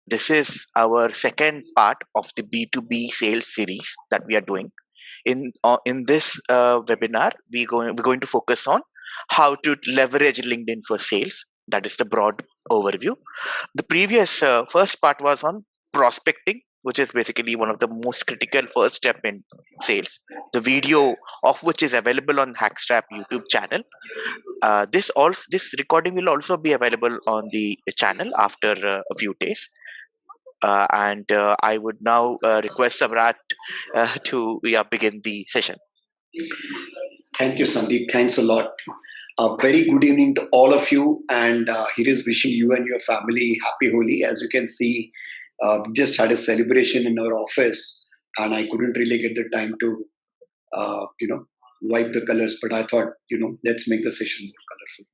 This is our second part of the B2B sales series that we are doing. In this webinar, we're going to focus on how to leverage LinkedIn for sales. That is the broad overview. The previous first part was on prospecting, which is basically one of the most critical first step in sales. The video of which is available on Hackstrap YouTube channel. This recording will also be available on the channel after a few days. And I would now request Samrat to begin the session. Thank you, Sandeep. Thanks a lot. A very good evening to all of you, and here is wishing you and your family happy Holi. As you can see, we just had a celebration in our office, and I couldn't really get the time to, wipe the colors. But I thought, let's make the session more colorful.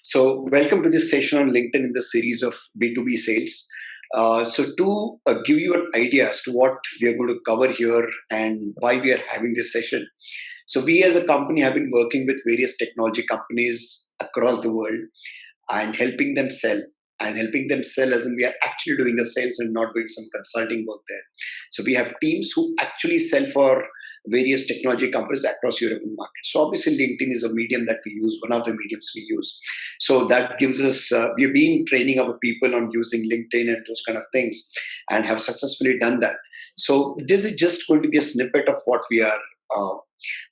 So, welcome to this session on LinkedIn in the series of B2B sales. So to give you an idea as to what we are going to cover here and why we are having this session. So we as a company have been working with various technology companies across the world and helping them sell. And helping them sell as in we are actually doing the sales and not doing some consulting work there. So we have teams who actually sell for various technology companies across European markets. So obviously LinkedIn is a medium that we use, one of the mediums we use. So that gives us, we've been training our people on using LinkedIn and those kind of things and have successfully done that. So this is just going to be a snippet of what we are,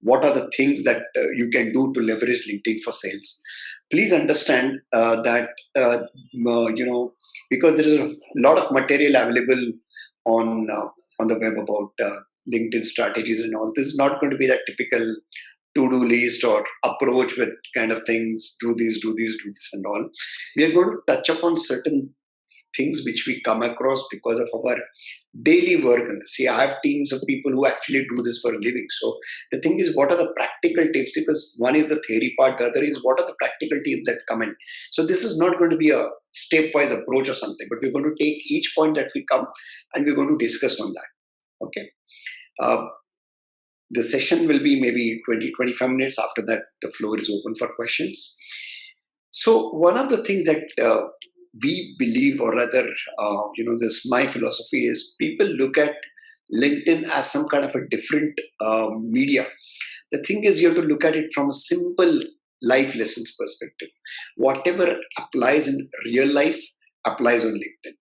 what are the things that you can do to leverage LinkedIn for sales. Please understand that, because there is a lot of material available on the web about LinkedIn strategies and all. This is not going to be that typical to-do list or approach with kind of things, do this, and all. We are going to touch upon certain things which we come across because of our daily work. And see, I have teams of people who actually do this for a living. So the thing is, what are the practical tips? Because one is the theory part, the other is what are the practical tips that come in. So this is not going to be a stepwise approach or something, but we're going to take each point that we come and we're going to discuss on that. Okay. The session will be maybe 20-25 minutes. After that, the floor is open for questions. So one of the things that we believe, or rather, this my philosophy is people look at LinkedIn as some kind of a different media. The thing is, you have to look at it from a simple life lessons perspective. Whatever applies in real life applies on LinkedIn.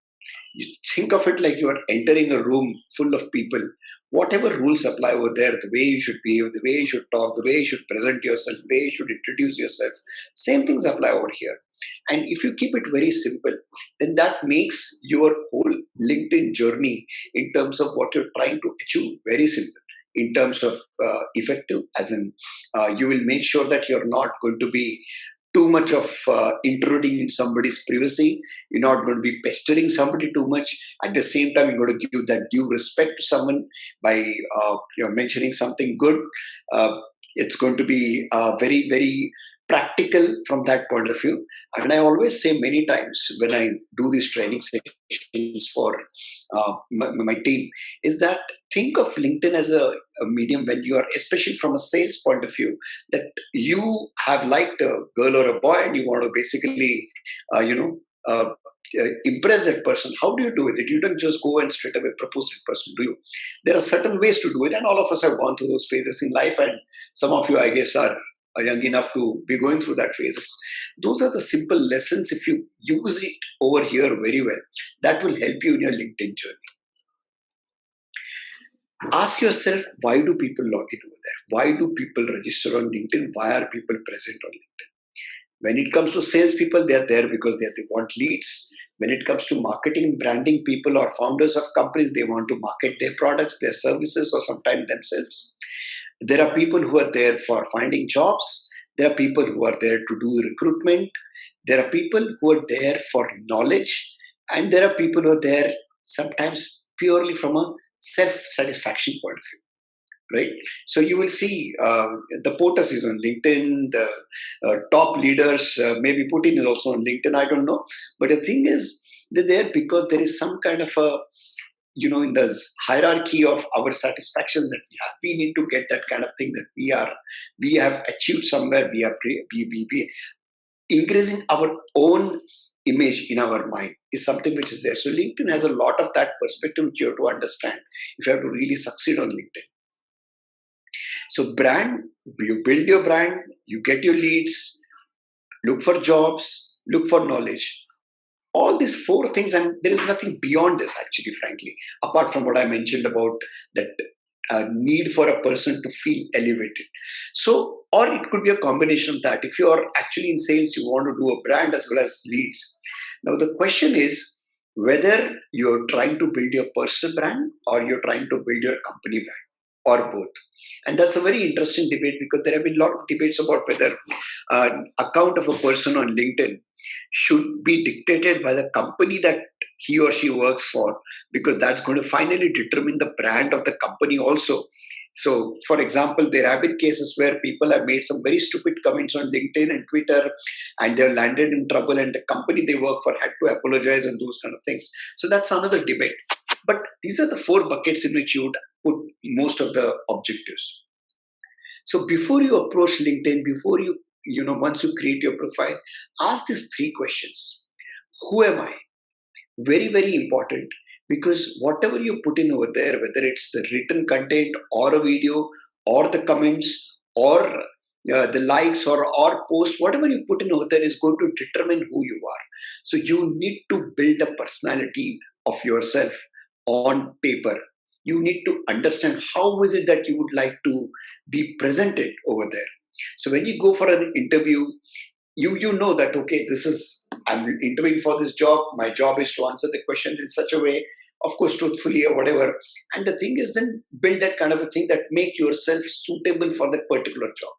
You think of it like you are entering a room full of people. Whatever rules apply over there, the way you should behave, the way you should talk, the way you should present yourself, the way you should introduce yourself, same things apply over here. And if you keep it very simple, then that makes your whole LinkedIn journey in terms of what you're trying to achieve very simple. In terms of effective, as in you will make sure that you're not going to be too much of intruding in somebody's privacy. You're not going to be pestering somebody too much. At the same time, you're going to give that due respect to someone by mentioning something good. It's going to be very, very practical from that point of view. And I always say many times when I do these training sessions for my team is that think of LinkedIn as a medium when you are, especially from a sales point of view, that you have liked a girl or a boy and you want to basically, impress that person. How do you do it? You don't just go and straight away propose that person, do you? There are certain ways to do it, and all of us have gone through those phases in life, and some of you, I guess, are young enough to be going through that phases. Those are the simple lessons. If you use it over here very well, that will help you in your LinkedIn journey. Ask yourself, why do people log in over there? Why do people register on LinkedIn? Why are people present on LinkedIn? When it comes to salespeople, they are there because they want leads. When it comes to marketing, branding people or founders of companies, they want to market their products, their services, or sometimes themselves. There are people who are there for finding jobs. There are people who are there to do recruitment. There are people who are there for knowledge. And there are people who are there sometimes purely from a self-satisfaction point of view. Right? So you will see the POTUS is on LinkedIn, the top leaders, maybe Putin is also on LinkedIn, I don't know. But the thing is, they're there because there is some kind of a, in the hierarchy of our satisfaction that we have. We need to get that kind of thing that we have achieved somewhere. We are increasing our own image in our mind. is something which is there. So LinkedIn has a lot of that perspective which you have to understand if you have to really succeed on LinkedIn. So brand, you build your brand, you get your leads, look for jobs, look for knowledge. All these four things, and there is nothing beyond this actually, frankly, apart from what I mentioned about that need for a person to feel elevated. So, or it could be a combination of that. If you are actually in sales, you want to do a brand as well as leads. Now, the question is whether you're trying to build your personal brand or you're trying to build your company brand, or both. And that's a very interesting debate, because there have been a lot of debates about whether an account of a person on LinkedIn should be dictated by the company that he or she works for, because that's going to finally determine the brand of the company also. So, for example, there have been cases where people have made some very stupid comments on LinkedIn and Twitter, and they've landed in trouble, and the company they work for had to apologize and those kind of things. So that's another debate. But these are the four buckets in which you would put most of the objectives. So before you approach LinkedIn, before once you create your profile, ask these three questions. Who am I? Very, very important, because whatever you put in over there, whether it's the written content or a video or the comments or the likes or posts, whatever you put in over there is going to determine who you are. So you need to build a personality of yourself on paper. You need to understand how is it that you would like to be presented over there. So when you go for an interview, you know that, okay, I'm interviewing for this job. My job is to answer the questions in such a way, of course, truthfully or whatever. And the thing is, then build that kind of a thing that make yourself suitable for that particular job.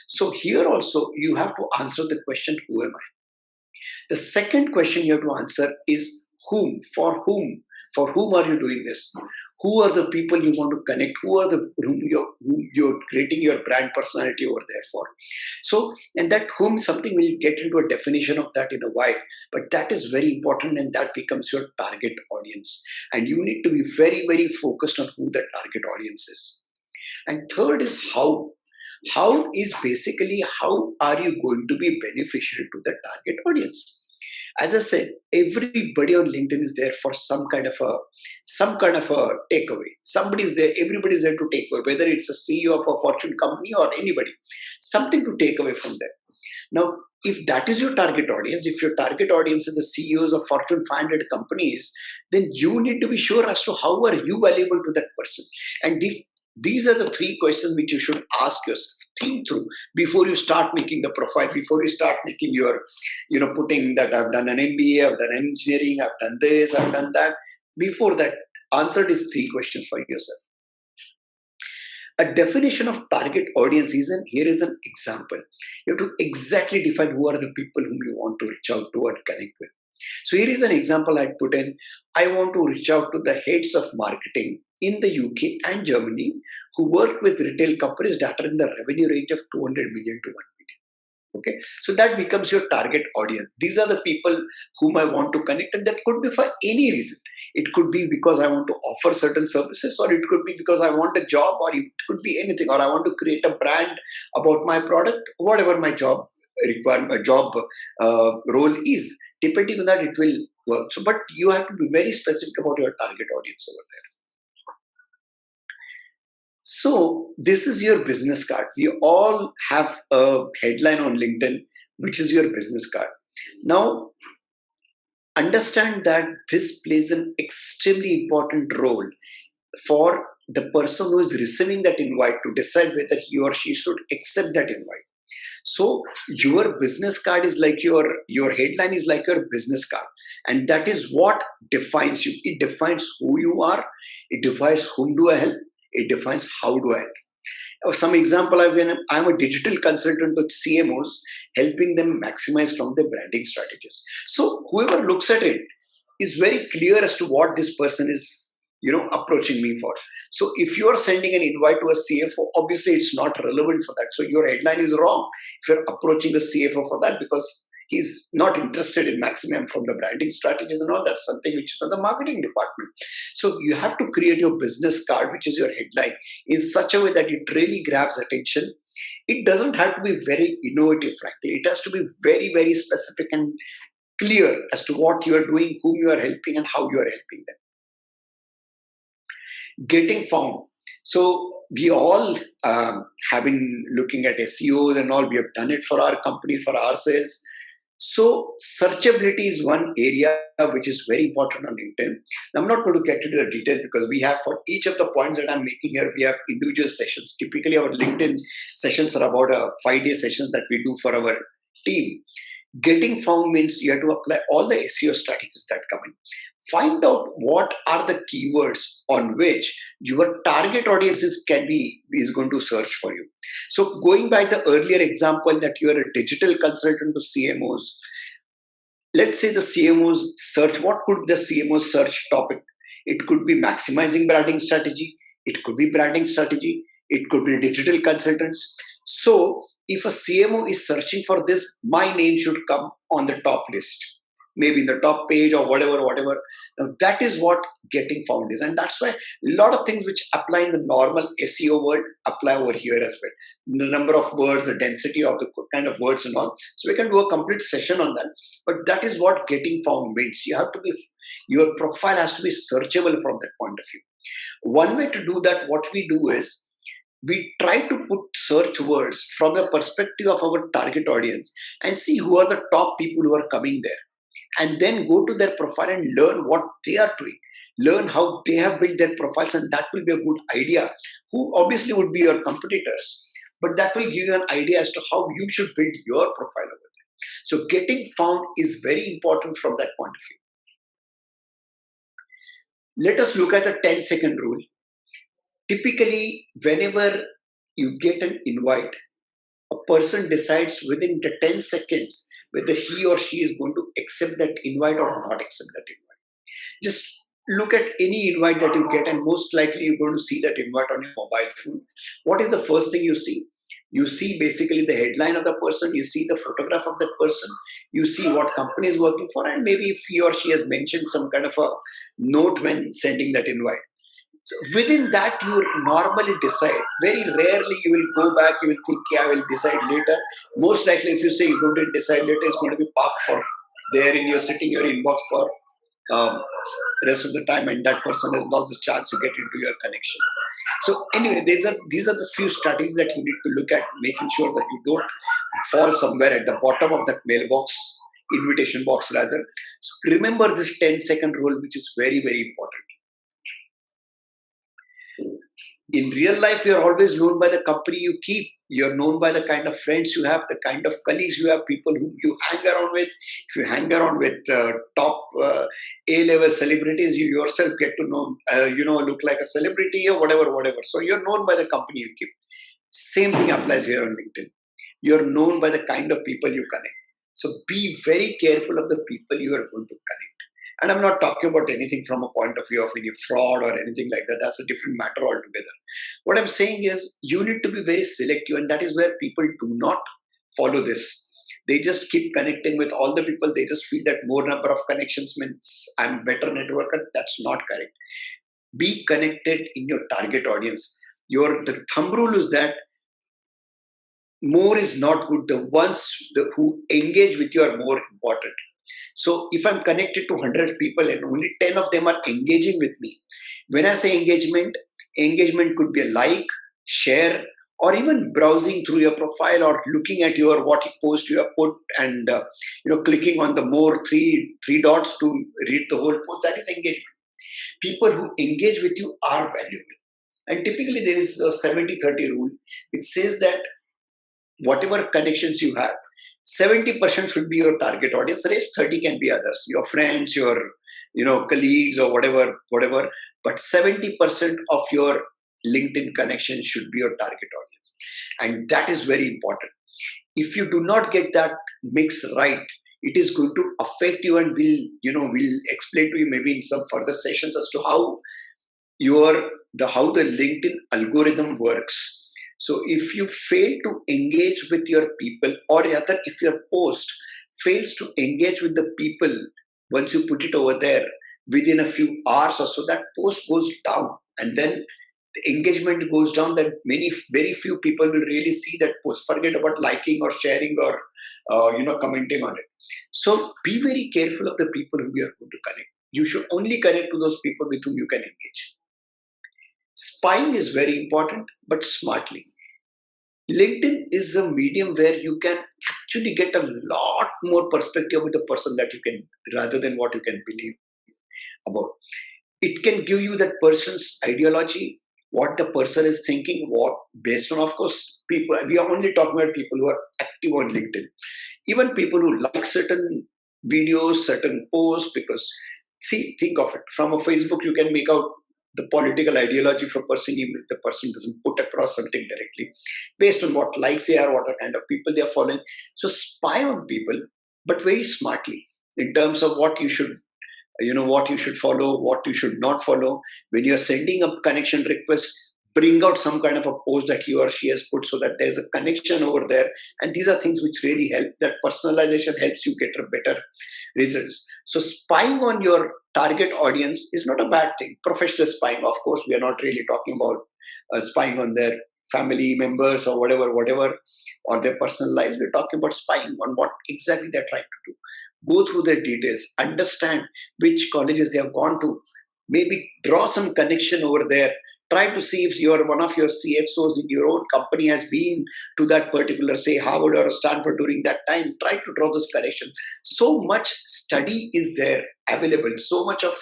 So here also you have to answer the question, who am I? The second question you have to answer is whom, for whom. For whom are you doing this? Who are the people you want to connect? Whom you're creating your brand personality over there for? So, and that whom, something we'll get into a definition of that in a while, but that is very important, and that becomes your target audience. And you need to be very, very focused on who that target audience is. And third is how. How is basically how are you going to be beneficial to the target audience? As I said, everybody on LinkedIn is there for some kind of a takeaway. Somebody's there, everybody's there to take away, whether it's a CEO of a Fortune company or anybody, something to take away from that. Now, if that is your target audience, if your target audience is the CEOs of Fortune 500 companies, then you need to be sure as to how are you valuable to that person. And these are the three questions which you should ask yourself, think through before you start making the profile, before you start making your, putting that I've done an MBA, I've done engineering, I've done this, I've done that. Before that, answer these three questions for yourself. A definition of target audience is, and here is an example. You have to exactly define who are the people whom you want to reach out to or connect with. So here is an example I put in. I want to reach out to the heads of marketing in the UK and Germany who work with retail companies that are in the revenue range of 200 million to 1 million. Okay, so that becomes your target audience. These are the people whom I want to connect, and that could be for any reason. It could be because I want to offer certain services, or it could be because I want a job, or it could be anything, or I want to create a brand about my product, whatever my job requirement, job role is. Depending on that, it will work. So, but you have to be very specific about your target audience over there. So this is your business card. We all have a headline on LinkedIn, which is your business card. Now, understand that this plays an extremely important role for the person who is receiving that invite to decide whether he or she should accept that invite. So your business card is like your headline is like your business card, and that is what defines you. It defines who you are. It defines whom do I help. It defines how do I help. Some example I'm a digital consultant with CMOs, helping them maximize from their branding strategies. So whoever looks at it is very clear as to what this person is approaching me for. So if you are sending an invite to a CFO, obviously it's not relevant for that. So your headline is wrong if you're approaching the CFO for that, because he's not interested in maximum from the branding strategies and all. That's something which is for the marketing department. So you have to create your business card, which is your headline, in such a way that it really grabs attention. It doesn't have to be very innovative, frankly. It has to be very, very specific and clear as to what you are doing, whom you are helping, and how you are helping them. Getting found. So we all have been looking at SEOs and all. We have done it for our company, for ourselves. So searchability is one area which is very important on LinkedIn. I'm not going to get into the details because we have, for each of the points that I'm making here, we have individual sessions. Typically, our LinkedIn sessions are about a 5-day sessions that we do for our team. Getting found means you have to apply all the SEO strategies that come in. Find out what are the keywords on which your target audiences is going to search for you. So going by the earlier example that you are a digital consultant to CMOs, let's say the CMOs search, what could the CMO search topic? It could be maximizing branding strategy. It could be branding strategy. It could be digital consultants. So if a CMO is searching for this, my name should come on the top list, maybe in the top page or whatever. Now that is what getting found is. And that's why a lot of things which apply in the normal SEO world apply over here as well. The number of words, the density of the kind of words and all. So we can do a complete session on that. But that is what getting found means. Your profile has to be searchable from that point of view. One way to do that, what we do is, we try to put search words from the perspective of our target audience and see who are the top people who are coming there. And then go to their profile and learn what they are doing. Learn how they have built their profiles, and that will be a good idea. Who obviously would be your competitors, but that will give you an idea as to how you should build your profile over there. So getting found is very important from that point of view. Let us look at the 10-second rule. Typically, whenever you get an invite, a person decides within the 10 seconds whether he or she is going to accept that invite or not accept that invite. Just look at any invite that you get, and most likely you're going to see that invite on your mobile phone. What is the first thing you see? You see basically the headline of the person, you see the photograph of that person, you see what company is working for, and maybe if he or she has mentioned some kind of a note when sending that invite. So within that, you normally decide. Very rarely you will go back, you will think, yeah, I will decide later. Most likely, if you say you're going to decide later, it's going to be parked for there in your sitting your inbox for rest of the time, and that person has lost the chance to get into your connection. So anyway, these are the few strategies that you need to look at, making sure that you don't fall somewhere at the bottom of that mailbox, invitation box rather. So remember this 10-second rule, which is very, very important. In real life, you're always known by the company you keep. You're known by the kind of friends you have, the kind of colleagues you have, people whom you hang around with. If you hang around with top A-level celebrities, you yourself get to know, look like a celebrity or whatever. So you're known by the company you keep. Same thing applies here on LinkedIn. You're known by the kind of people you connect. So be very careful of the people you are going to connect. And I'm not talking about anything from a point of view of any fraud or anything like that. That's a different matter altogether. What I'm saying is you need to be very selective, and that is where people do not follow this. They just keep connecting with all the people. They just feel that more number of connections means I'm better networker. That's not correct. Be connected in your target audience. The thumb rule is that more is not good. The ones who engage with you are more important. So if I'm connected to 100 people and only 10 of them are engaging with me, when I say engagement could be a like, share, or even browsing through your profile or looking at what post you have put and clicking on the more three dots to read the whole post. That is engagement. People who engage with you are valuable. And typically there is a 70-30 rule. It says that whatever connections you have, 70% should be your target audience. The rest 30 can be others, your friends, your colleagues or whatever. But 70% of your LinkedIn connection should be your target audience, and that is very important. If you do not get that mix right, it is going to affect you, and we'll explain to you maybe in some further sessions as to how the LinkedIn algorithm works. So if you fail to engage with your people, or rather if your post fails to engage with the people once you put it over there within a few hours or so, that post goes down, and then the engagement goes down, then very few people will really see that post. Forget about liking or sharing or commenting on it. So be very careful of the people who you are going to connect. You should only connect to those people with whom you can engage. Spying is very important, but smartly. LinkedIn is a medium where you can actually get a lot more perspective with the person that you can, rather than what you can believe about. It can give you that person's ideology, what the person is thinking, what based on, of course, people. We are only talking about people who are active on LinkedIn, even people who like certain videos, certain posts. Because see, think of it from a Facebook, you can make out the political ideology of a person, even if the person doesn't put across something directly, based on what likes they are, what are kind of people they are following. So spy on people, but very smartly, in terms of what you should, what you should follow, what you should not follow. When you're sending a connection request, bring out some kind of a post that he or she has put, so that there's a connection over there. And these are things which really help. That personalization helps you get a better results. So spying on your target audience is not a bad thing. Professional spying, of course, we are not really talking about spying on their family members or whatever, or their personal lives. We're talking about spying on what exactly they're trying to do. Go through their details, understand which colleges they have gone to, maybe draw some connection over there. Try to see if one of your CXOs in your own company has been to that particular, say, Harvard or Stanford during that time. Try to draw those connections. So much study is there available, so much of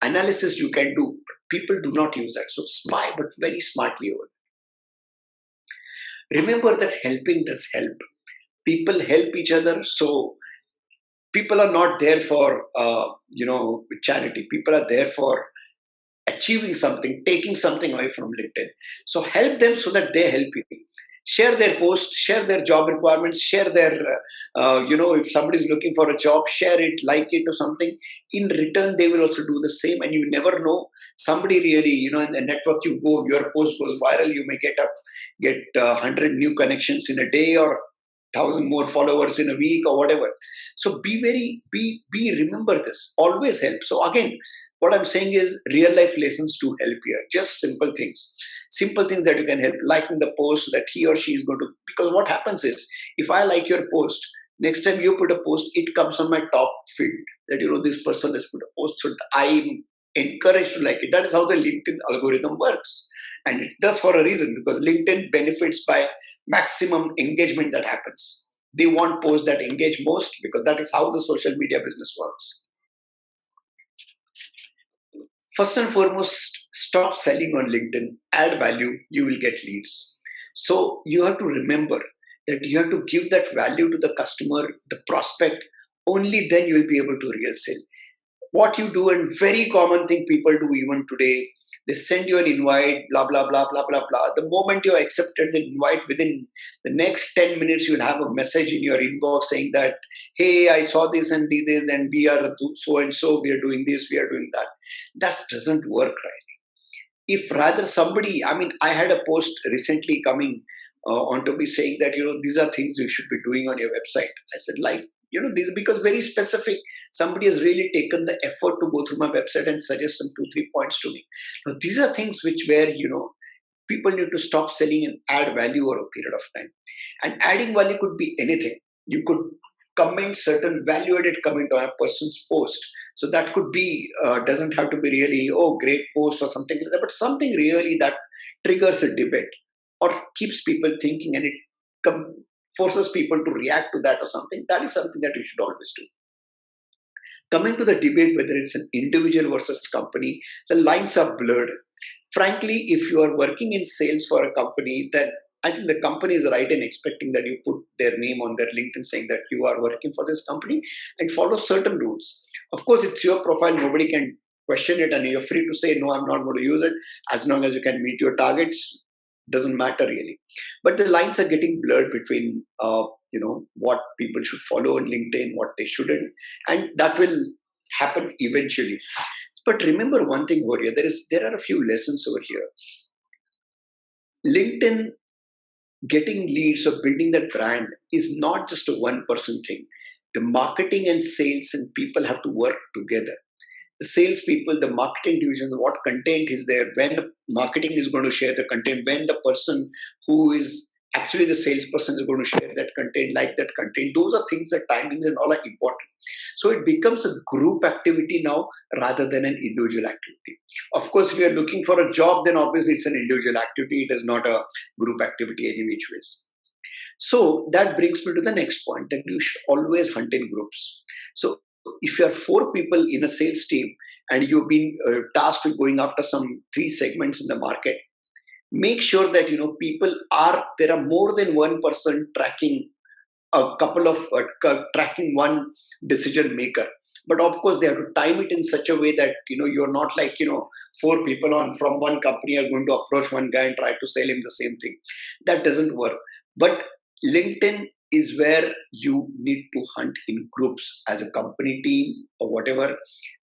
analysis you can do. People do not use that. So spy, but very smartly over there. Remember that helping does help. People help each other. So people are not there for charity. People are there for achieving something, taking something away from LinkedIn. So help them so that they help you. Share their post, share their job requirements, share their, if somebody is looking for a job, share it, like it or something. In return, they will also do the same. And you never know, somebody really, in the network you go, your post goes viral, you may get 100 new connections in a day, or 1,000 more followers in a week, or whatever. So remember this, always help. So again, what I'm saying is real life lessons to help here. Just simple things that you can help, liking the post that he or she is going to. Because what happens is, if I like your post, next time you put a post, it comes on my top feed that this person has put a post. So I'm encouraged to like it. That is how the LinkedIn algorithm works, and it does for a reason, because LinkedIn benefits by maximum engagement that happens. They want posts that engage most, because that is how the social media business works. First and foremost, stop selling on LinkedIn, add value, you will get leads. So you have to remember that you have to give that value to the customer, the prospect, only then you will be able to real sell. What you do, and very common thing people do even today, they send you an invite, blah blah blah blah blah blah. The moment you accepted the invite, within the next 10 minutes you'll have a message in your inbox saying that, hey, I saw this and did this, and we are so and so, we are doing this, we are doing that. That doesn't work, right? If rather somebody, I had a post recently coming onto me saying that, these are things you should be doing on your website. I said, like, these, because very specific, somebody has really taken the effort to go through my website and suggest some 2-3 points to me. Now these are things which, where people need to stop selling and add value over a period of time. And adding value could be anything. You could comment certain value added comment on a person's post. So that could be, doesn't have to be really, oh, great post or something like that, but something really that triggers a debate or keeps people thinking, and it forces people to react to that or something. That is something that you should always do. Coming to the debate, whether it's an individual versus company, the lines are blurred. Frankly, if you are working in sales for a company, then I think the company is right in expecting that you put their name on their LinkedIn saying that you are working for this company and follow certain rules. Of course, it's your profile. Nobody can question it, and you're free to say, no, I'm not going to use it. As long as you can meet your targets, doesn't matter really. But the lines are getting blurred between, what people should follow on LinkedIn, what they shouldn't. And that will happen eventually. But remember one thing over here, there are a few lessons over here. LinkedIn, getting leads or building that brand is not just a one person thing. The marketing and sales and people have to work together. The salespeople, the marketing division, what content is there, when the marketing is going to share the content, when the person who is actually the salesperson is going to share that content, like that content. Those are things that timings and all are important. So it becomes a group activity now rather than an individual activity. Of course, if you are looking for a job, then obviously it's an individual activity. It is not a group activity any which ways. So that brings me to the next point, that you should always hunt in groups. So if you are four people in a sales team and you've been tasked with going after some three segments in the market, make sure that people are there are more than one person tracking a couple of tracking one decision maker. But of course they have to time it in such a way that you're not like four people on from one company are going to approach one guy and try to sell him the same thing. That doesn't work. But LinkedIn is where you need to hunt in groups as a company team or whatever.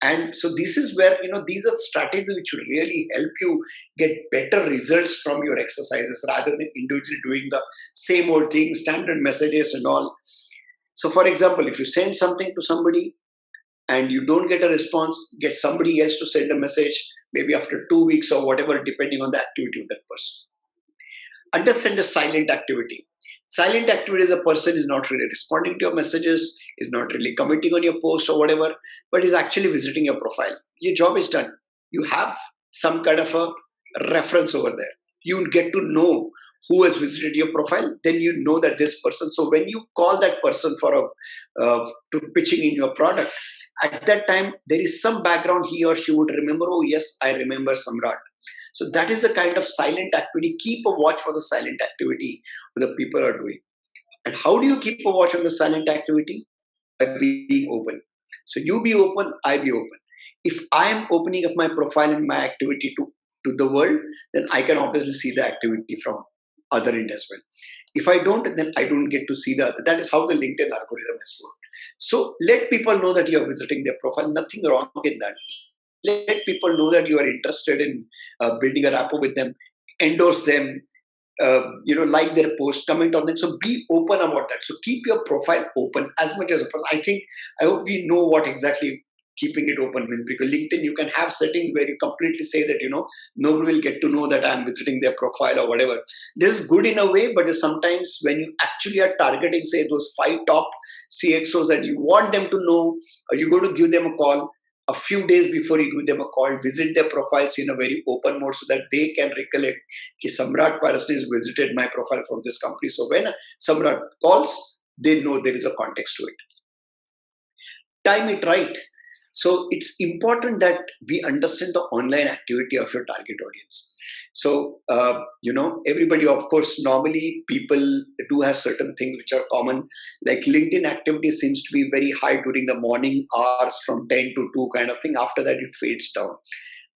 And so this is where these are strategies which will really help you get better results from your exercises rather than individually doing the same old thing, standard messages and all. So for example, if you send something to somebody and you don't get a response, get somebody else to send a message maybe after 2 weeks or whatever, depending on the activity of that person. Understand the silent activity. Silent activity is a person is not really responding to your messages, is not really commenting on your post or whatever, but is actually visiting your profile. Your job is done. You have some kind of a reference over there. You get to know who has visited your profile. Then you know that this person. So when you call that person for to pitching in your product, at that time there is some background he or she would remember. Oh yes, I remember Samrat. So that is the kind of silent activity. Keep a watch for the silent activity the people are doing. And how do you keep a watch on the silent activity? By being open. So you be open, I be open. If I am opening up my profile and my activity to the world, then I can obviously see the activity from other end as well. If I don't, then I don't get to see the other. That is how the LinkedIn algorithm has worked. So let people know that you are visiting their profile. Nothing wrong in that. Let people know that you are interested in building a rapport with them, endorse them, like their post, comment on them. So be open about that. So keep your profile open as much as possible. I hope we know what exactly keeping it open means, because LinkedIn, you can have settings where you completely say that, nobody will get to know that I'm visiting their profile or whatever. This is good in a way, but sometimes when you actually are targeting, say, those 5 top CXOs and you want them to know, or you're going to give them a call, a few days before you give them a call, visit their profiles in a very open mode so that they can recollect that Samrat personally has visited my profile from this company. So when Samrat calls, they know there is a context to it. Time it right. So it's important that we understand the online activity of your target audience. So, everybody, of course, normally people do have certain things which are common, like LinkedIn activity seems to be very high during the morning hours from 10 to 2 kind of thing. After that, it fades down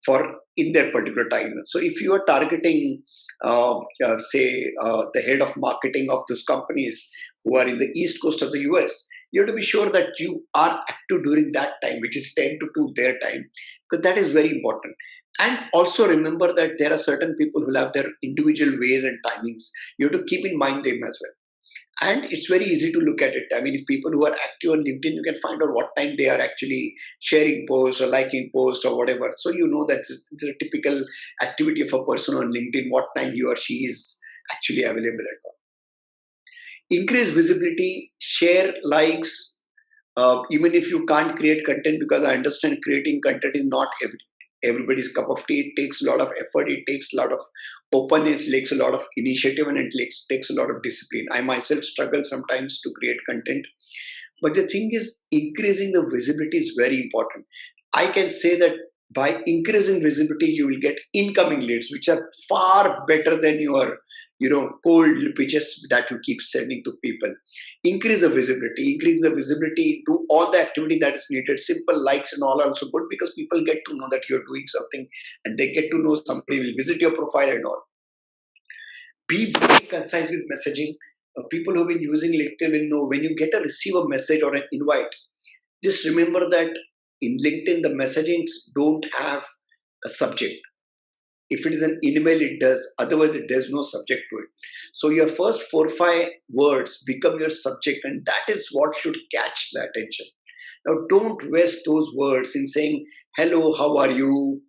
for in their particular time. So if you are targeting, the head of marketing of those companies who are in the East Coast of the US, you have to be sure that you are active during that time, which is 10 to 2 their time, because that is very important. And also remember that there are certain people who have their individual ways and timings. You have to keep in mind them as well. And it's very easy to look at it. I mean, if people who are active on LinkedIn, you can find out what time they are actually sharing posts or liking posts or whatever. So you know that it's a typical activity of a person on LinkedIn, what time he or she is actually available at all. Increase visibility, share likes, even if you can't create content, because I understand creating content is not everybody's cup of tea. It takes a lot of effort, it takes a lot of openness, it takes a lot of initiative, and it takes a lot of discipline. I myself struggle sometimes to create content, but the thing is, increasing the visibility is very important. I can say that by increasing visibility, you will get incoming leads, which are far better than your cold pitches that you keep sending to people. Increase the visibility, do all the activity that is needed. Simple likes and all are also good, because people get to know that you're doing something, and they get to know somebody will visit your profile and all. Be very concise with messaging. People who've been using LinkedIn will know when you receive a message or an invite, just remember that in LinkedIn, the messagings don't have a subject. If it is an email, it does. Otherwise, there's no subject to it. So your first 4 or 5 words become your subject, and that is what should catch the attention. Now, don't waste those words in saying, hello, how are you?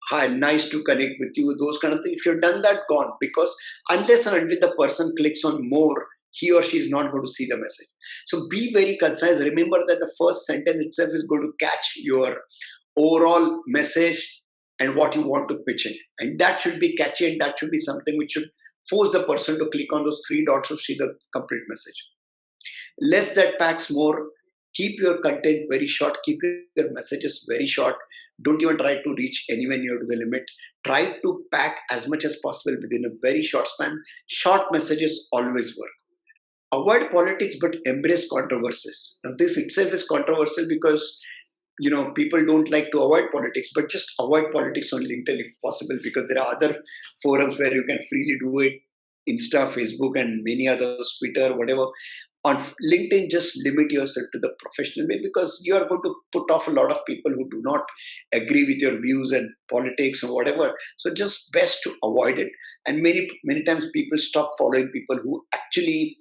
hi, nice to connect with you, those kind of things. If you've done that, gone. Because unless and until the person clicks on more, he or she is not going to see the message. So be very concise. Remember that the first sentence itself is going to catch your overall message and what you want to pitch in. And that should be catchy, and that should be something which should force the person to click on those three dots to see the complete message. Less that packs more. Keep your content very short. Keep your messages very short. Don't even try to reach anywhere near to the limit. Try to pack as much as possible within a very short span. Short messages always work. Avoid politics but embrace controversies. Now, this itself is controversial because people don't like to avoid politics, but just avoid politics on LinkedIn if possible, because there are other forums where you can freely do it: Insta, Facebook, and many others, Twitter, whatever. On LinkedIn, just limit yourself to the professional way, because you are going to put off a lot of people who do not agree with your views and politics or whatever. So just best to avoid it. And many times people stop following people who actually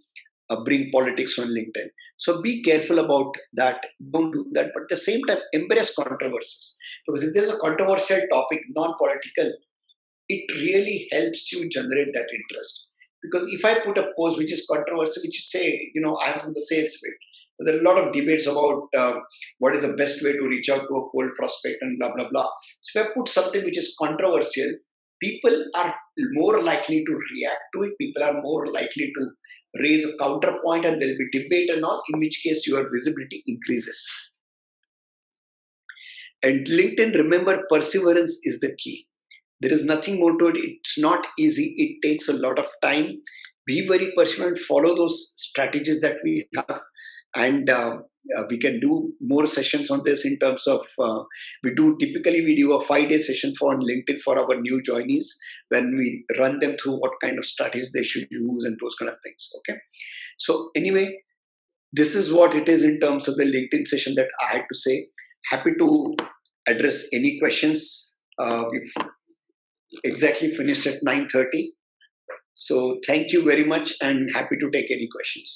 bring politics on LinkedIn. So be careful about that. Don't do that. But at the same time, embrace controversies. Because if there's a controversial topic, non-political, it really helps you generate that interest. Because if I put a post which is controversial, which is say, I'm from the sales field, there are a lot of debates about what is the best way to reach out to a cold prospect and blah, blah, blah. So if I put something which is controversial, people are more likely to react to it. People are more likely to raise a counterpoint, and there'll be debate and all, in which case your visibility increases. And LinkedIn, remember, perseverance is the key. There is nothing more to it. It's not easy. It takes a lot of time. Be very perseverant. Follow those strategies that we have, and we can do more sessions on this in terms of we do a 5-day session for on LinkedIn for our new joinees, when we run them through what kind of strategies they should use and those kind of things. Okay. So anyway, this is what it is in terms of the LinkedIn session that I had to say. Happy to address any questions. We've exactly finished at 9:30. So thank you very much, and happy to take any questions.